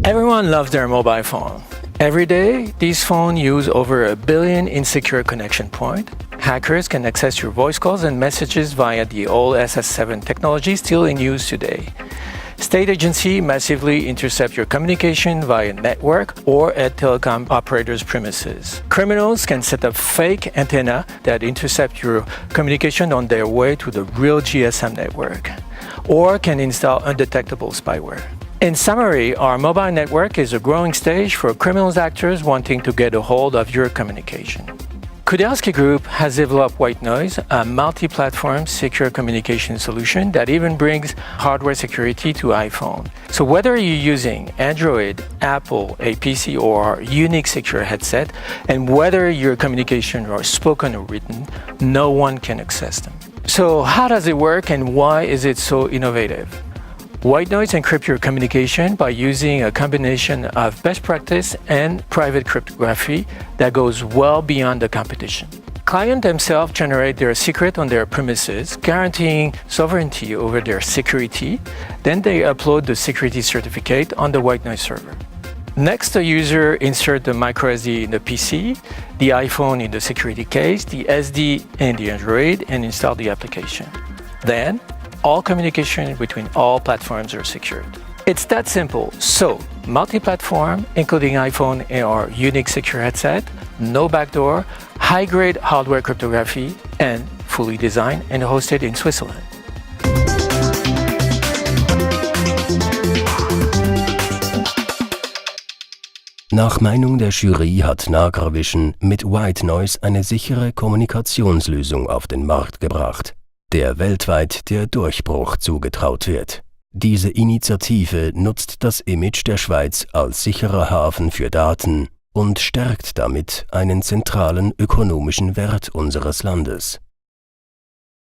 Everyone loves their mobile phone. Every day, these phones use over 1 billion insecure connection points. Hackers can access your voice calls and messages via the old SS7 technology still in use today. State agencies massively intercept your communication via network or at telecom operators' premises. Criminals can set up fake antenna that intercept your communication on their way to the real GSM network, or can install undetectable spyware. In summary, our mobile network is a growing stage for criminal actors wanting to get a hold of your communication. Kudelski Group has developed White Noise, a multi-platform secure communication solution that even brings hardware security to iPhone. So whether you're using Android, Apple, a PC or unique secure headset, and whether your communication are spoken or written, no one can access them. So how does it work and why is it so innovative? White Noise encrypts your communication by using a combination of best practice and private cryptography that goes well beyond the competition. Clients themselves generate their secret on their premises, guaranteeing sovereignty over their security. Then they upload the security certificate on the White Noise server. Next, the user inserts the microSD in the PC, the iPhone in the security case, the SD in the Android, and install the application. Then, all communication between all platforms are secured. It's that simple. So, multi-platform, including iPhone or unique secure headset, no backdoor, high-grade hardware cryptography, and fully designed and hosted in Switzerland. Nach Meinung der Jury hat Nagravision mit White Noise eine sichere Kommunikationslösung auf den Markt gebracht, der weltweit der Durchbruch zugetraut wird. Diese Initiative nutzt das Image der Schweiz als sicherer Hafen für Daten und stärkt damit einen zentralen ökonomischen Wert unseres Landes.